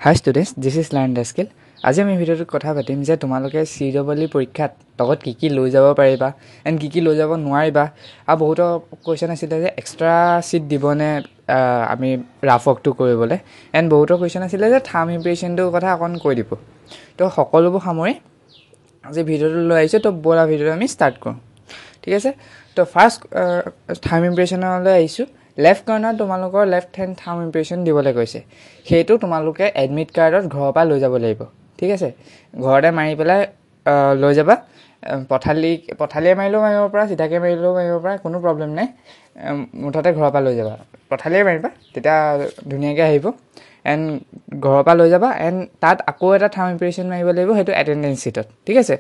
Hi students, this is Learn the Skill. আজি আমি ভিডিঅ'টোত কথা পাতিম যে তোমালোকে CWE পৰীক্ষাত লগত কি লৈ যাব পাৰিবা এণ্ড কি লৈ যাব নোৱাৰিবা আৰু বহুত কোৱেশ্চন আছিলে যে এক্সট্ৰা সিট দিবনে আমি ৰাফ ৱৰ্কটো কৰিবলৈ এণ্ড বহুত কোৱেশ্চন আছিলে যে থাম ইম্প্ৰেছনটোৰ কথা অকণ কৈ দিব তো সকলোবোৰ সামৰি আজি ভিডিঅ'টো লৈ আহিছোঁ তো বলা ভিডিঅ'টো আমি ষ্টাৰ্ট কৰোঁ ঠিক আছে তো ফাৰ্ষ্ট থাম ইম্প্ৰেছনলৈ আহিছোঁ লেফ্ট কৰ্নাৰ তোমালোকৰ লেফ্ট হেণ্ড থাম ইম্প্ৰেছন দিবলৈ কৈছে সেইটো তোমালোকে এডমিট কাৰ্ডত ঘৰৰ পৰা লৈ যাব লাগিব ঠিক আছে ঘৰতে মাৰি পেলাই লৈ যাবা পথালিয়ে মাৰিলেও মাৰিব পৰা চিধাকৈ মাৰিলেও মাৰিব পৰা কোনো প্ৰব্লেম নাই মুঠতে ঘৰৰ পৰা লৈ যাবা পথালিয়ে মাৰিবা তেতিয়া ধুনীয়াকৈ আহিব এণ্ড ঘৰৰ পৰা লৈ যাবা এণ্ড তাত আকৌ এটা থাম ইম্প্ৰেছন মাৰিব লাগিব সেইটো এটেণ্ডেঞ্চ ছিটত ঠিক আছে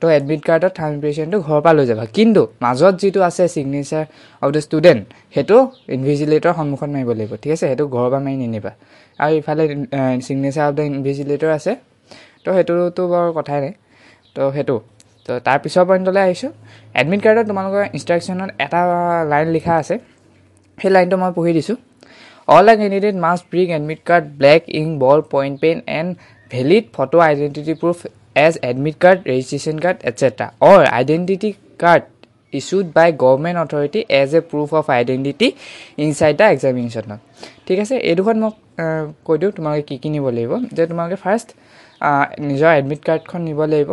তো এডমিট কাৰ্ডত থাম ইম্প্ৰেছনটো ঘৰৰ পৰা লৈ যাবা কিন্তু মাজত যিটো আছে ছিগনেচাৰ অফ দ্য ষ্টুডেণ্ট সেইটো ইনভিজিলেটৰ সন্মুখত মাৰিব লাগিব ঠিক আছে সেইটো ঘৰৰ পৰা মাৰি নিনিবা আৰু ইফালে ছিগনেচাৰ অফ দ্য ইনভিজিলেটৰ আছে তো সেইটোতো বাৰু কথাই নাই তো সেইটো তো তাৰপিছৰ পইণ্টলৈ আহিছোঁ এডমিট কাৰ্ডত তোমালোকৰ ইনষ্ট্ৰাকশ্যনত এটা লাইন লিখা আছে সেই লাইনটো মই পঢ়ি দিছোঁ all the candidate must bring admit card black ink ball point pen and valid photo identity proof as admit card, registration card, etc. or identity card issued by government authority as a proof of identity inside the examination. ঠিক আছে এই দুখন মোক কৈ দিওঁ তোমালোকে কি নিব লাগিব যে তোমালোকে ফাৰ্ষ্ট নিজৰ এডমিট কাৰ্ডখন নিব লাগিব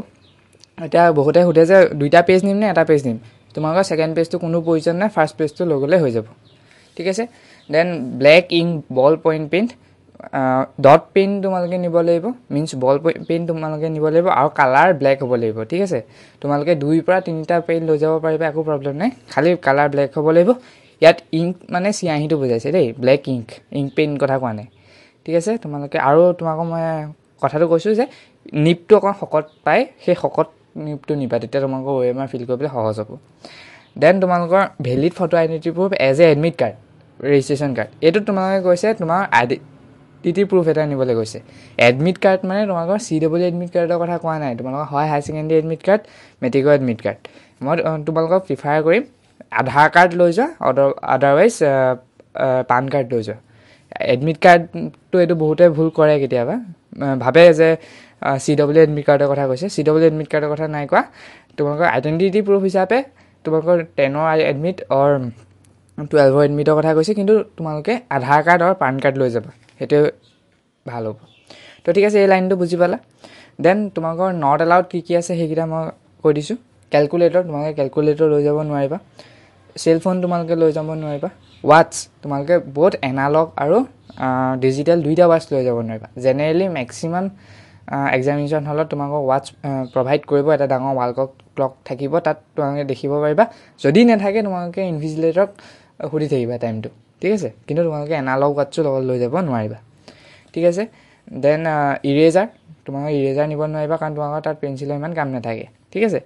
এতিয়া বহুতে সোধে যে দুইটা পেজ নিম নে এটা পেজ নিম তোমালোকৰ ছেকেণ্ড পেজটো কোনো প্ৰয়োজন নাই ফাৰ্ষ্ট পেজটো লৈ গ'লে হৈ যাব ঠিক আছে then black ink ball point paint dot pain তোমালোকে নিব লাগিব মিনছ বল পেইন তোমালোকে নিব লাগিব আৰু কালাৰ ব্লেক হ'ব লাগিব ঠিক আছে তোমালোকে 2 পৰা 3টা পেইন লৈ যাব পাৰিবা একো প্ৰব্লেম নাই খালি কালাৰ ব্লেক হ'ব লাগিব ইয়াত ইংক মানে চিয়াহীটো বুজাইছে দেই ব্লেক ইংক পেইন কথা কোৱা নাই ঠিক আছে তোমালোকে আৰু তোমাক মই কথাটো কৈছোঁ যে নিপটো অকণ শকত পায় সেই শকত নিপটো নিবা তেতিয়া তোমালোকৰ OMR ফিল কৰিবলৈ সহজ হ'ব দেন তোমালোকৰ valid photo identity proof as a admit card registration card এইটো তোমালোকে কৈছে তোমাৰ আইডেণ্টিটি প্ৰুফ এটা নিবলৈ গৈছে এডমিট কাৰ্ড মানে তোমালোকৰ CWE এডমিট কাৰ্ডৰ কথা কোৱা নাই তোমালোকৰ হয় হাই ছেকেণ্ডেৰী এডমিট কাৰ্ড মেট্ৰিকৰ এডমিট কাৰ্ড মই তোমালোকক প্ৰিফাৰ কৰিম আধাৰ কাৰ্ড লৈ যোৱা আদাৰৱাইজ পান কাৰ্ড লৈ যোৱা এডমিট কাৰ্ডটো এইটো বহুতে ভুল কৰে কেতিয়াবা ভাবে যে CWE এডমিট কাৰ্ডৰ কথা কৈছে CWE এডমিট কাৰ্ডৰ কথা নাই কোৱা তোমালোকৰ আইডেণ্টিটি প্ৰুফ হিচাপে তোমালোকৰ 10ৰ এডমিট অৰ 12ৰ এডমিটৰ কথা কৈছে কিন্তু তোমালোকে আধাৰ কাৰ্ড আৰু পান কাৰ্ড লৈ যাবা সেইটোৱে ভাল হ'ব তো ঠিক আছে এই লাইনটো বুজি পালা দেন তোমালোকৰ নট এলাউড কি আছে সেইকেইটা মই কৈ দিছোঁ কেলকুলেটৰ তোমালোকে কেলকুলেটৰ লৈ যাব নোৱাৰিবা চেলফোন তোমালোকে লৈ যাব নোৱাৰিবা ৱাটছ তোমালোকে বহুত এনালগ আৰু ডিজিটেল দুইটা ৱাটছ লৈ যাব নোৱাৰিবা জেনেৰেলি মেক্সিমাম এক্সামিনেশ্যন হলত তোমালোকক ৱাটছ প্ৰভাইড কৰিব এটা ডাঙৰ ৱাল ক্লক থাকিব তাত তোমালোকে দেখিব পাৰিবা যদি নাথাকে তোমালোকে ইনভিজিলেটৰক সুধি থাকিবা টাইমটো ঠিক আছে কিন্তু তোমালোকে এনালগ ৱাটছো লগত লৈ যাব নোৱাৰিবা ঠিক আছে দেন ইৰেজাৰ তোমালোকে ইৰেজাৰ নিব নোৱাৰিবা কাৰণ তোমালোকৰ তাত পেঞ্চিলৰ ইমান কাম নাথাকে ঠিক আছে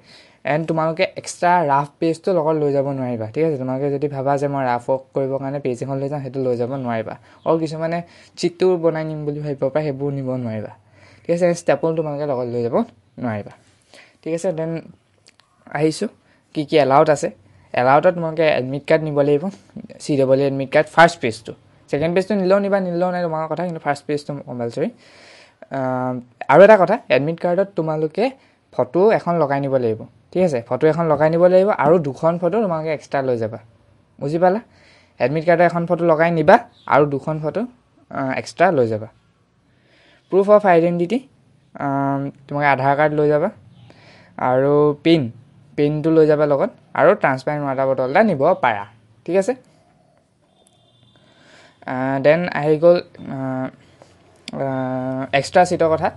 এণ্ড তোমালোকে এক্সট্ৰা ৰাফ পেজটো লগত লৈ যাব নোৱাৰিবা ঠিক আছে তোমালোকে যদি ভাবা যে মই ৰাফ ৱৰ্ক কৰিবৰ কাৰণে পেজ এখন লৈ যাওঁ সেইটো লৈ যাব নোৱাৰিবা আৰু কিছুমানে চিটটো বনাই নিম বুলি ভাবিব পাৰে সেইবোৰ নিব নোৱাৰিবা ঠিক আছে ষ্টেপল তোমালোকে লগত লৈ যাব নোৱাৰিবা ঠিক আছে দেন আহিছোঁ কি এলাউড আছে এলাউডত তোমালোকে এডমিট কাৰ্ড নিব লাগিব CWE এডমিট কাৰ্ড ফাৰ্ষ্ট পেজটো ছেকেণ্ড পেজটো নিলেও নাই তোমাৰ কথা কিন্তু ফাৰ্ষ্ট পেজটো কম্পালচৰি আৰু এটা কথা এডমিট কাৰ্ডত তোমালোকে ফটো এখন লগাই নিব লাগিব ঠিক আছে ফটো এখন লগাই নিব লাগিব আৰু 2খন ফটো তোমালোকে এক্সট্ৰা লৈ যাবা বুজি পালা এডমিট কাৰ্ডৰ এখন ফটো লগাই নিবা আৰু 2খন ফটো এক্সট্ৰা লৈ যাবা প্ৰুফ অফ আইডেণ্টিটি তোমালোকে আধাৰ কাৰ্ড লৈ যাবা আৰু পেনটো লৈ যাবা লগত আৰু ট্ৰান্সপাৰেণ্ট ৱাটাৰ বটল এটা নিব পাৰা ঠিক আছে দেন আহি গ'ল এক্সট্ৰা ছিটৰ কথা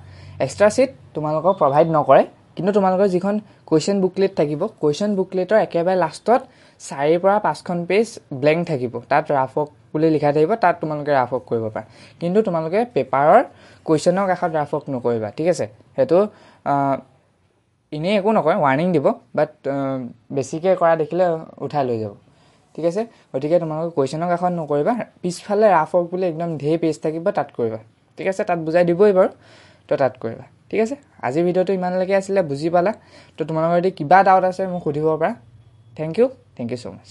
এক্সট্ৰা ছিট তোমালোকক প্ৰভাইড নকৰে কিন্তু তোমালোকৰ যিখন কুৱেশ্যন বুকলেট থাকিব কুৱেশ্যন বুকলেটৰ একেবাৰে লাষ্টত 4 পৰা 5খন পেজ ব্লেংক থাকিব তাত ৰাফ ৱৰ্ক বুলি লিখা থাকিব তাত তোমালোকে ৰাফ ৱৰ্ক কৰিব পাৰা কিন্তু তোমালোকে পেপাৰৰ কুৱেশ্যনৰ কাষত ৰাফ ৱৰ্ক নকৰিবা ঠিক আছে সেইটো এনেই একো নকয় ৱাৰ্ণিং দিব বাট বেছিকৈ কৰা দেখিলে উঠাই লৈ যাব ঠিক আছে গতিকে তোমালোকে কুৱেশ্যনৰ কাষত নকৰিবা পিছফালে ৰাফ ৱৰ্ক বুলি একদম ঢেৰ পেজ থাকিব তাত কৰিবা ঠিক আছে তাত বুজাই দিবই বাৰু তো তাত কৰিবা ঠিক আছে আজি ভিডিঅ'টো ইমানলৈকে আছিলে বুজি পালা তো তোমালোকৰ যদি কিবা ডাউট আছে মোক সুধিব পাৰা থেংক ইউ ছ' মাছ